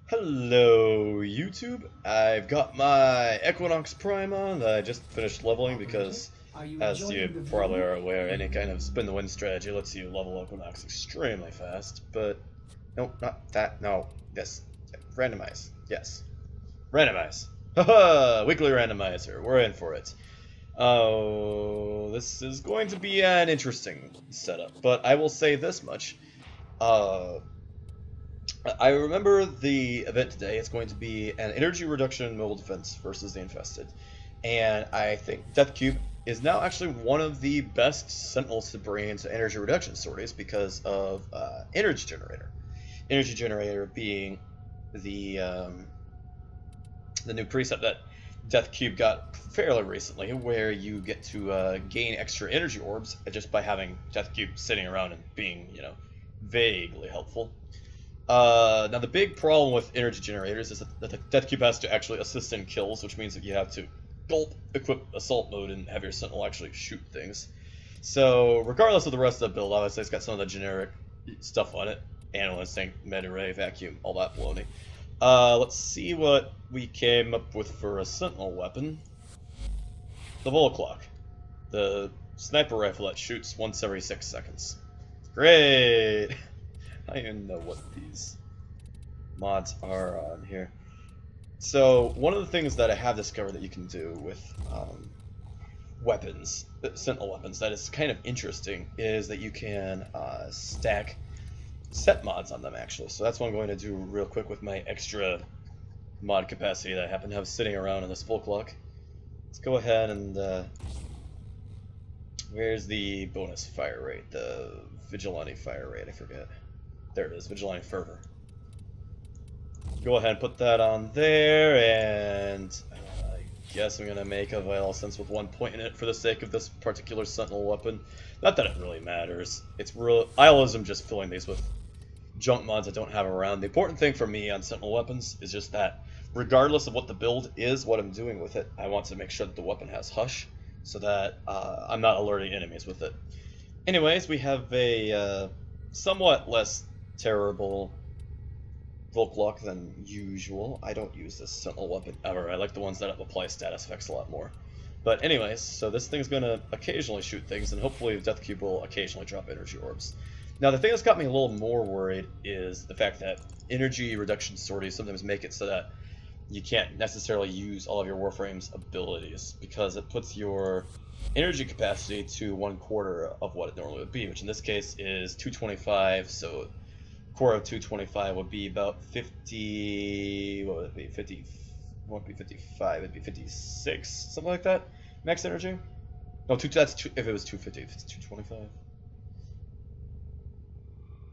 Hello YouTube, I've got my Equinox Prime on that I just finished leveling because, as you probably are aware, any kind of spin the wind strategy lets you level Equinox extremely fast, but no, not that, no, this, randomize, yes, randomize, haha, weekly randomizer, we're in for it. Oh, this is going to be an interesting setup, but I will say this much, I remember the event today. It's going to be an energy reduction mobile defense versus the infested. And I think Daikyu is now actually one of the best sentinels to bring into energy reduction sorties because of energy generator. Energy generator being the new preset that Daikyu got fairly recently, where you get to gain extra energy orbs just by having Daikyu sitting around and being, vaguely helpful. Now the big problem with energy generators is that the Death Cube has to actually assist in kills, which means that you have to gulp, equip assault mode, and have your sentinel actually shoot things. So regardless of the rest of the build, obviously it's got some of the generic stuff on it. Animal Instinct, Meta Ray, Vacuum, all that baloney. Let's see what we came up with for a sentinel weapon. The Volclock. The sniper rifle that shoots once every 6 seconds. Great! I don't even know what these mods are on here. So, one of the things that I have discovered that you can do with weapons, sentinel weapons, that is kind of interesting, is that you can stack set mods on them, actually. So that's what I'm going to do real quick with my extra mod capacity that I happen to have sitting around in this Volclock. Let's go ahead and... where's the bonus fire rate? The Vigilante fire rate, I forget. There it is, Vigilante Fervor. Go ahead and put that on there, and I guess I'm going to make a Vital Sense with 1 point in it for the sake of this particular Sentinel weapon. Not that it really matters. It's real. I always am just filling these with junk mods I don't have around. The important thing for me on Sentinel weapons is just that, regardless of what the build is, what I'm doing with it, I want to make sure that the weapon has Hush, so that I'm not alerting enemies with it. Anyways, we have a somewhat less terrible Volclock than usual. I don't use this Sentinel weapon ever. I like the ones that apply status effects a lot more. But anyways, so this thing's going to occasionally shoot things, and hopefully Death Cube will occasionally drop energy orbs. Now the thing that's got me a little more worried is the fact that energy reduction sorties sometimes make it so that you can't necessarily use all of your Warframe's abilities, because it puts your energy capacity to 1/4 of what it normally would be, which in this case is 225, so core of 225 would be about 50, what would it be, 50, won't be 55, it'd be 56, something like that, max energy? No, if it was 250, if it's 225.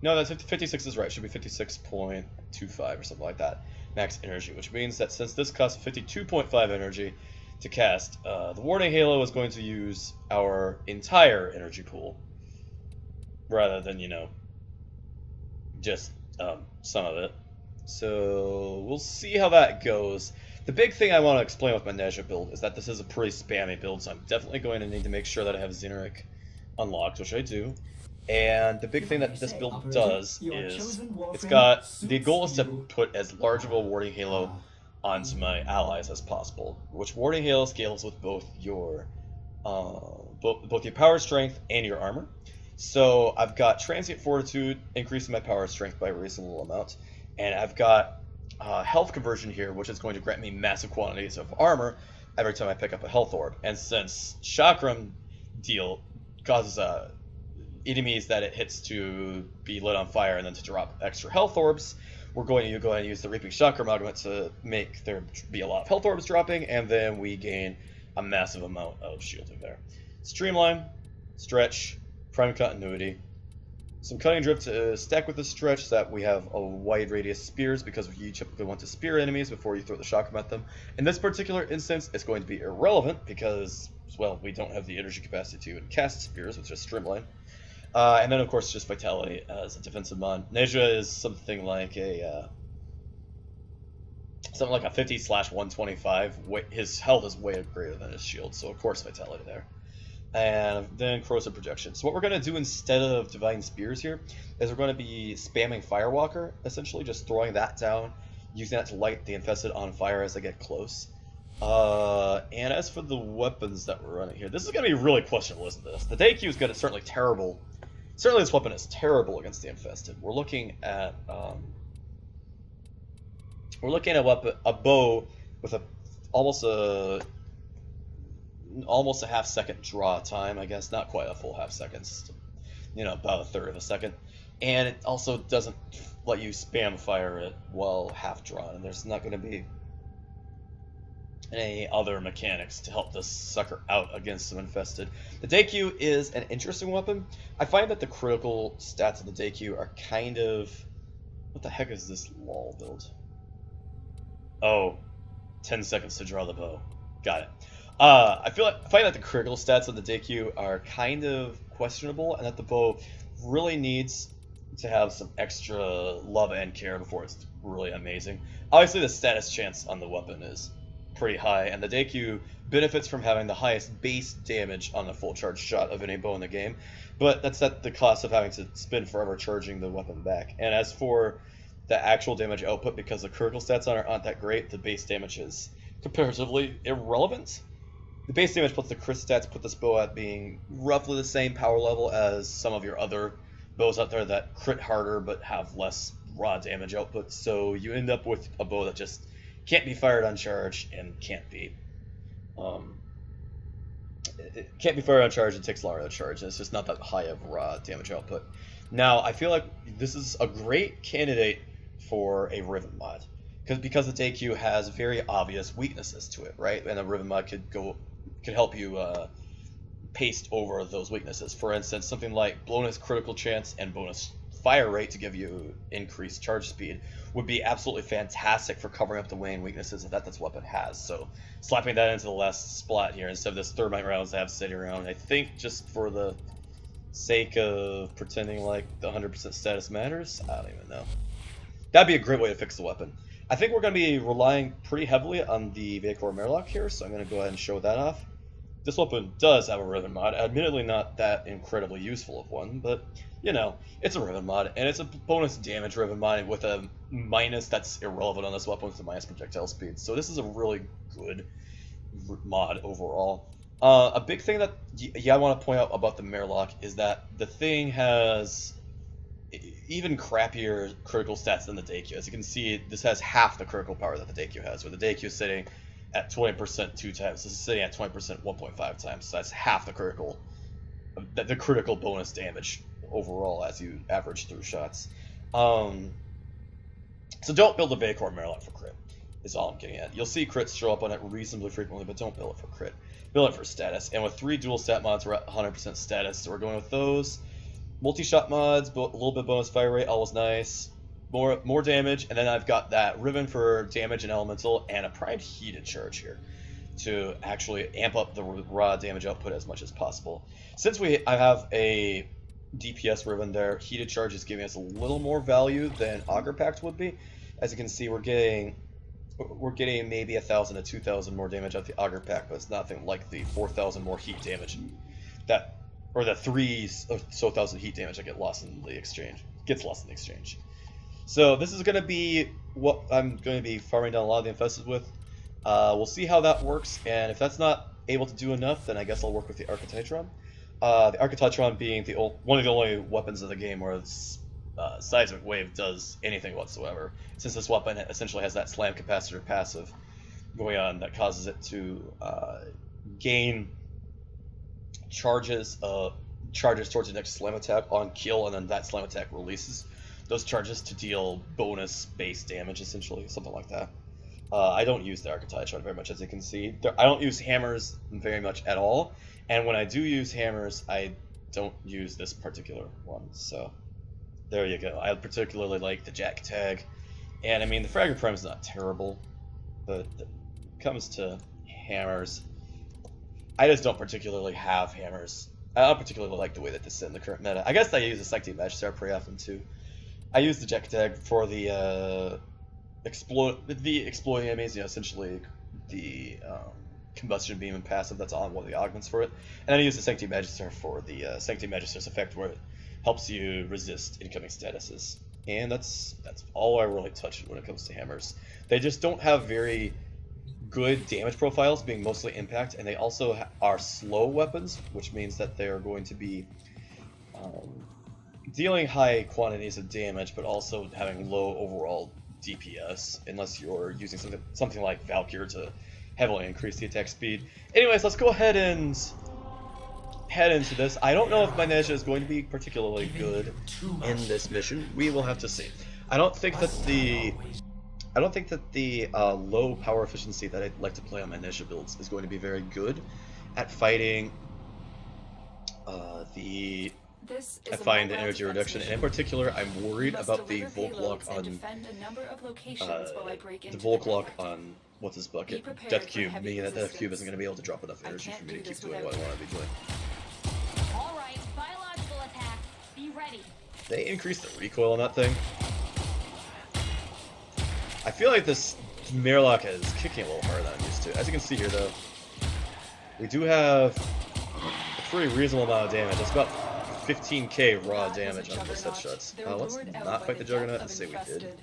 No, that's 56 is right, it should be 56.25 or something like that, max energy, which means that since this costs 52.5 energy to cast, the Warding Halo is going to use our entire energy pool, rather than, just some of it. So we'll see how that goes. The big thing I want to explain with my Nezha build is that this is a pretty spammy build, so I'm definitely going to need to make sure that I have Xeneric unlocked, which I do. And the big thing that this build does is it's got, the goal is to put as large of a Warding Halo onto my allies as possible, which Warding Halo scales with both your both your power strength and your armor. So I've got Transient Fortitude increasing my power strength by a reasonable amount, and I've got health conversion here, which is going to grant me massive quantities of armor every time I pick up a health orb. And since Chakram deal causes enemies that it hits to be lit on fire and then to drop extra health orbs, we're going to go ahead and use the Reaping Chakram augment to make there be a lot of health orbs dropping, and then we gain a massive amount of shielding there. Streamline, Stretch, Prime Continuity, some Cutting Drift to stack with the Stretch so that we have a wide radius spears, because you typically want to spear enemies before you throw the Chakram at them. In this particular instance, it's going to be irrelevant because, well, we don't have the energy capacity to cast spears, which is Streamline. And then, of course, just Vitality as a defensive mod. Nezha is something like a 50/125. His health is way greater than his shield, so of course Vitality there. And then Corrosive Projection. So what we're going to do instead of Divine Spears here is we're going to be spamming Firewalker, essentially, just throwing that down, using that to light the infested on fire as they get close. And as for the weapons that we're running here, this is going to be really questionable, isn't this? The Daikyu is going to certainly terrible. Certainly, this weapon is terrible against the infested. We're looking at a bow with almost a half-second draw time, I guess, not quite a full half second, about a third of a second, and it also doesn't let you spam fire it while half drawn, and there's not going to be any other mechanics to help this sucker out against some infested. The Daikyu is an interesting weapon. I find that the critical stats of the Daikyu are kind of... What the heck is this lol build? Oh, 10 seconds to draw the bow. Got it. I find that the critical stats of the Daikyu are kind of questionable, and that the bow really needs to have some extra love and care before it's really amazing. Obviously, the status chance on the weapon is pretty high, and the Daikyu benefits from having the highest base damage on a full charge shot of any bow in the game, but that's at the cost of having to spend forever charging the weapon back. And as for the actual damage output, because the critical stats on it aren't that great, the base damage is comparatively irrelevant. The base damage plus the crit stats put this bow at being roughly the same power level as some of your other bows out there that crit harder but have less raw damage output, so you end up with a bow that just can't be fired on charge and can't be fired on charge and takes longer to charge, and it's just not that high of raw damage output. Now, I feel like this is a great candidate for a Riven mod, because the Daikyu has very obvious weaknesses to it, right? And a Riven mod could help you paste over those weaknesses. For instance, something like bonus critical chance and bonus fire rate to give you increased charge speed would be absolutely fantastic for covering up the main weaknesses that this weapon has. So slapping that into the last splat here instead of this thermite rounds I have sitting around, I think just for the sake of pretending like the 100% status matters, I don't even know. That'd be a great way to fix the weapon. I think we're going to be relying pretty heavily on the Vaykor Marelok here, so I'm going to go ahead and show that off. This weapon does have a Riven mod, admittedly not that incredibly useful of one, but, it's a Riven mod, and it's a bonus damage Riven mod with a minus that's irrelevant on this weapon with the minus projectile speed. So this is a really good mod overall. A big thing that I want to point out about the Marelok is that the thing has even crappier critical stats than the Daikyu. As you can see, this has half the critical power that the Daikyu has, where the Daikyu is sitting at 20% 2 times. This is sitting at 20% 1.5 times, so that's half the critical bonus damage overall as you average through shots. So don't build a Vaykor Marelok for crit, is all I'm getting at. You'll see crits show up on it reasonably frequently, but don't build it for crit. Build it for status. And with 3 dual stat mods, we're at 100% status, so we're going with those. Multi-shot mods, a little bit bonus fire rate, always nice. More damage, and then I've got that Riven for damage and elemental, and a primed heated charge here to actually amp up the raw damage output as much as possible. Since I have a DPS Riven there, heated charge is giving us a little more value than Augur Pact would be. As you can see, we're getting maybe 1,000 to 2,000 more damage out the Augur Pact, but it's nothing like the 4,000 more heat damage or the 3,000 heat damage that gets lost in the exchange. So this is going to be what I'm going to be farming down a lot of the infested with. We'll see how that works, and if that's not able to do enough, then I guess I'll work with the Arca Titron. The Arca Titron being one of the only weapons of the game where Seismic Wave does anything whatsoever, since this weapon essentially has that slam capacitor passive going on that causes it to gain charges towards the next slam attack on kill, and then that slam attack releases those charges to deal bonus base damage, essentially, something like that. I don't use the Arca Titron very much, as you can see. I don't use hammers very much at all, and when I do use hammers, I don't use this particular one, so there you go. I particularly like the Jack Tag, and I mean, the Fragment Prime is not terrible, but when it comes to hammers, I just don't particularly have hammers. I don't particularly like the way that this is in the current meta. I guess I use the Sanctity Magister pretty often too. I use the Jack Tag for the exploiting enemies, essentially the combustion beam and passive that's on one of the augments for it. And then I use the Sanctity Magister for the Sanctity Magister's effect, where it helps you resist incoming statuses. And that's all I really touch when it comes to hammers. They just don't have very good damage profiles, being mostly impact, and they also are slow weapons, which means that they are going to be dealing high quantities of damage, but also having low overall DPS, unless you're using something like Vaykor to heavily increase the attack speed. Anyways, let's go ahead and head into this. I don't know if my Nezha is going to be particularly good in this mission. We will have to see. I don't think that the low power efficiency that I'd like to play on my Nezha builds is going to be very good at fighting the energy reduction, and in particular, I'm worried about the Volk lock on what's his bucket? Death Cube, meaning that Death Cube isn't going to be able to drop enough energy for me to keep doing what I want to be doing. Alright, biological attack. Be ready. They increased the recoil on that thing. I feel like this Marelok is kicking a little harder than I'm used to. As you can see here, though, we do have a pretty reasonable amount of damage. It's about 15k raw damage on those headshots. Let's not fight the Juggernaut and say we did.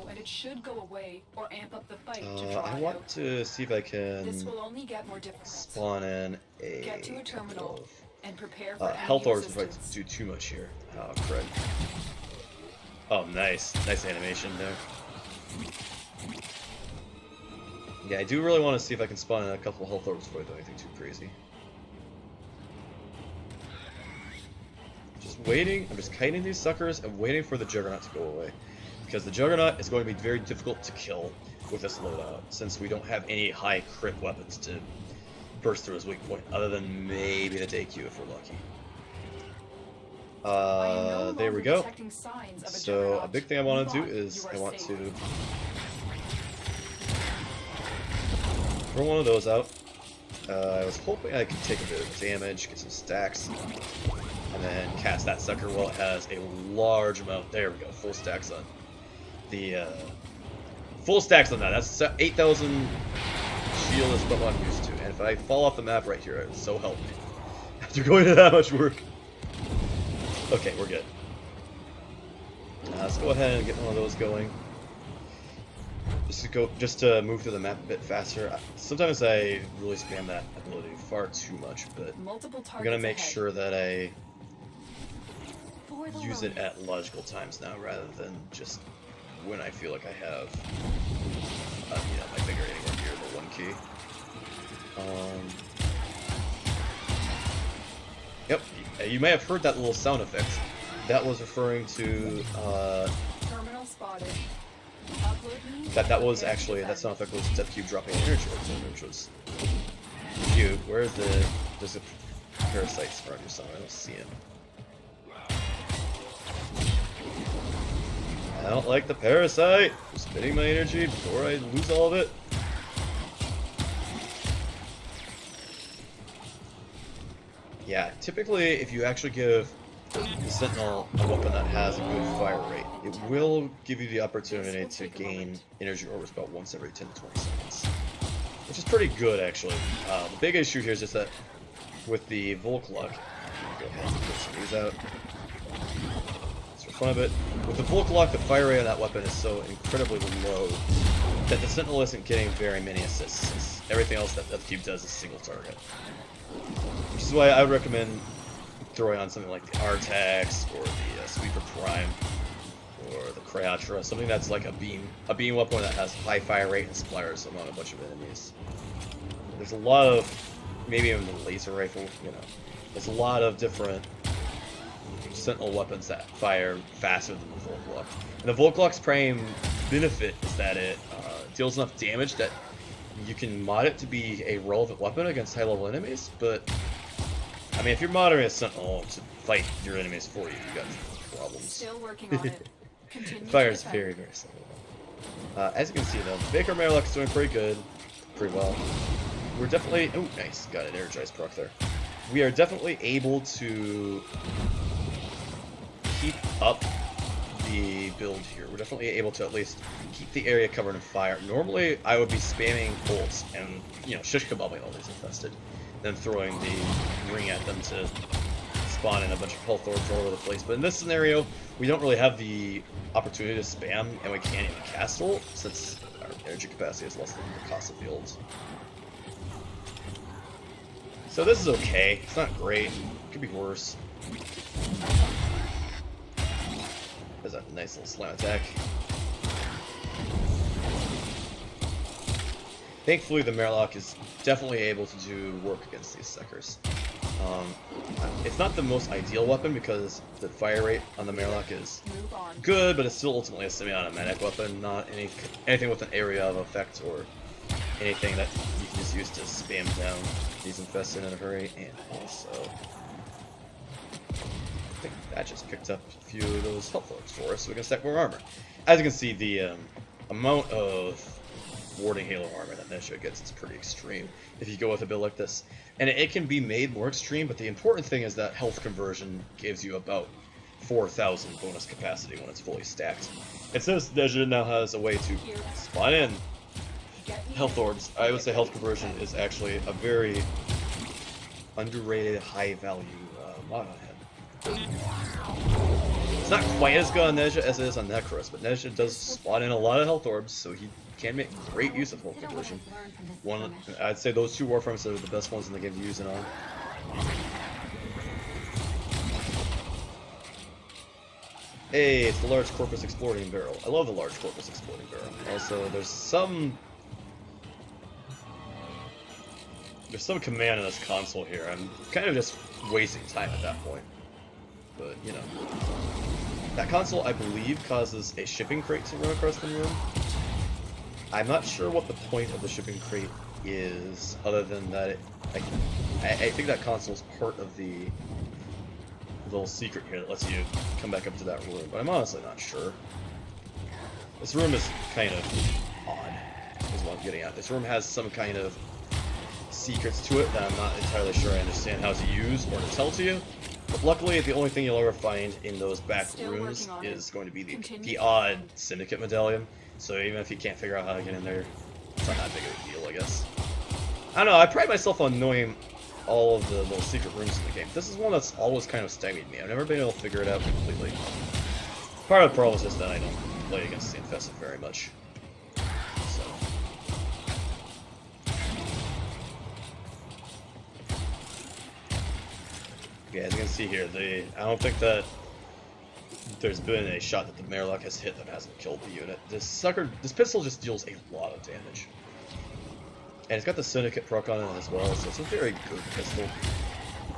And it should go away or amp up the fight I want to see if I can this will only get more difficult. Spawn in a Get to a terminal and prepare for health orbs before I do too much here. Oh, crud. Oh, nice. Nice animation there. Yeah, I do really want to see if I can spawn in a couple health orbs before I do anything too crazy. Just waiting. I'm just kiting these suckers and waiting for the Juggernaut to go away. Because the Juggernaut is going to be very difficult to kill with this loadout, since we don't have any high crit weapons to burst through his weak point, other than maybe the Daikyu if we're lucky. There we go. So a big thing I want to do is I want to throw one of those out. I was hoping I could take a bit of damage, get some stacks, and then cast that sucker while it has a large amount. There we go, full stacks on the full stacks on that. That's 8,000 shield is what I'm used to. And if I fall off the map right here, it would so help me. After going to that much work. Okay, we're good. Let's go ahead and get one of those going. Just to move through the map a bit faster. Sometimes I really spam that ability far too much, but I'm gonna make sure that I use it at logical times now, rather than just when I feel like I have, my finger anywhere near the 1 key. Yep, you may have heard that little sound effect. That was referring to Terminal spotted. that was actually, that sound effect was Death Cube dropping energy, which was cute. Where's there's a parasite around here somewhere? I don't see him. I don't like the parasite. I'm spending my energy before I lose all of it. Yeah, typically if you actually give the Sentinel a weapon that has a good fire rate, it will give you the opportunity to gain energy orbs about once every 10 to 20 seconds. Which is pretty good, actually. The big issue here is just that with the Volk lock, go ahead and put some of these out. Just for fun of it. With the Volk lock, the fire rate on that weapon is so incredibly low that the Sentinel isn't getting very many assists, since everything else that Death Cube does is single target. Which is why I would recommend throwing on something like the Artax, or the Sweeper Prime, or the Creatra, something that's like a beam weapon that has high fire rate and splatters among a bunch of enemies. There's a lot of, maybe even the laser rifle, there's a lot of different Sentinel weapons that fire faster than the Volk lock. And the Volk lock's prime benefit is that it deals enough damage that you can mod it to be a relevant weapon against high-level enemies, but I mean, if you're modding a Sentinel to fight your enemies for you, you got problems. Still working on it. Fire is very, very slow. As you can see, though, Vaykor Marelok is doing pretty good, pretty well. We're definitely, oh, nice, got an energized proc there. We are definitely able to keep up the build here. We're definitely able to at least keep the area covered in fire. Normally, I would be spamming bolts and, shish kebabbing all these infested, then throwing the ring at them to spawning a bunch of health orbs all over the place. But in this scenario, we don't really have the opportunity to spam, and we can't even cast ult, since our energy capacity is less than the cost of the ult. So this is okay. It's not great. It could be worse. There's a nice little slam attack. Thankfully, the Marelok is definitely able to do work against these suckers. It's not the most ideal weapon because the fire rate on the Marelok is good, but it's still ultimately a semi-automatic weapon, not anything with an area of effect or anything that you can just use to spam down these infested in a hurry. And also, I think that just picked up a few of those health orbs for us, so we can stack more armor. As you can see, the amount of warding halo armor that Nezha gets is pretty extreme if you go with a build like this. And it can be made more extreme, but the important thing is that health conversion gives you about 4,000 bonus capacity when it's fully stacked. And since Nezha now has a way to spawn in health orbs, I would say health conversion is actually a very underrated, high value mod on him. It's not quite as good on Nezha as it is on Necros, but Nezha does spawn in a lot of health orbs, so he can make great use of health conversion. I'd say those two Warframes are the best ones in the game to use it on. Hey, it's the large corpus exploding barrel. I love the large corpus exploding barrel. Also, there's some command in this console here. I'm kind of just wasting time at that point. But, you know. That console, I believe, causes a shipping crate to run across the room. I'm not sure what the point of the shipping crate is, other than that I think that console is part of the little secret here that lets you come back up to that room, but I'm honestly not sure. This room is kind of odd, is what I'm getting at. This room has some kind of secrets to it that I'm not entirely sure I understand how to use or to tell to you. But luckily, the only thing you'll ever find in those back rooms is going to be the odd Syndicate medallion. So even if you can't figure out how to get in there, it's not that big of a deal, I guess. I don't know, I pride myself on knowing all of the little secret rooms in the game. This is one that's always kind of stymied me. I've never been able to figure it out completely. Part of the problem is just that I don't play against the Infested very much. So. Yeah, as you can see here, I don't think that there's been a shot that the Marelok has hit that hasn't killed the unit. This pistol just deals a lot of damage. And it's got the Syndicate proc on it as well, so it's a very good pistol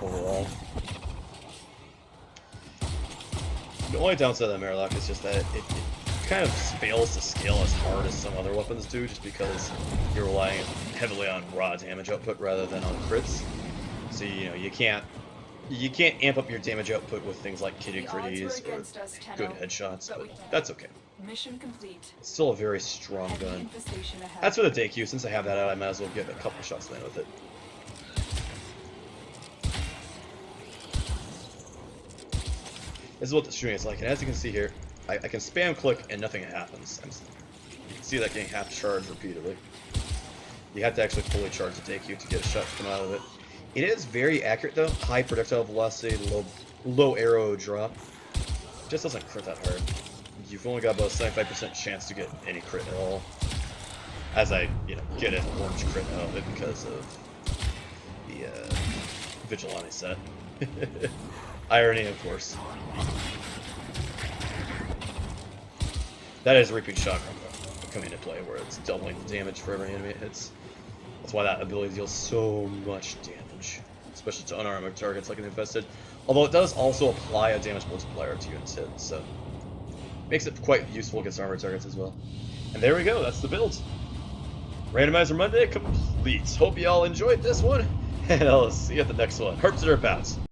overall. The only downside of the Marelok is just that it kind of fails to scale as hard as some other weapons do, just because you're relying heavily on raw damage output rather than on crits. So you can't amp up your damage output with things like kitty critties or good headshots, but that's okay. Mission complete. It's still a very strong gun. That's for the Daikyu. Since I have that out, I might as well get a couple shots in with it. This is what the streaming is like, and as you can see here, I can spam click and nothing happens. You can see that getting half charged repeatedly. You have to actually fully charge the Daikyu to get a shot to come out of it. It is very accurate though, high projectile velocity, low arrow drop. It just doesn't crit that hard. You've only got about a 75% chance to get any crit at all. As I, get an orange crit out of it because of the Vigilante set. Irony, of course. That is Reaping Shotgun coming into play, where it's doubling the damage for every enemy it hits. That's why that ability deals so much damage, especially to unarmored targets like an Infested. Although it does also apply a damage multiplier to units hit, so makes it quite useful against armored targets as well. And there we go, that's the build. Randomizer Monday complete. Hope you all enjoyed this one, and I'll see you at the next one. Herps or pounds.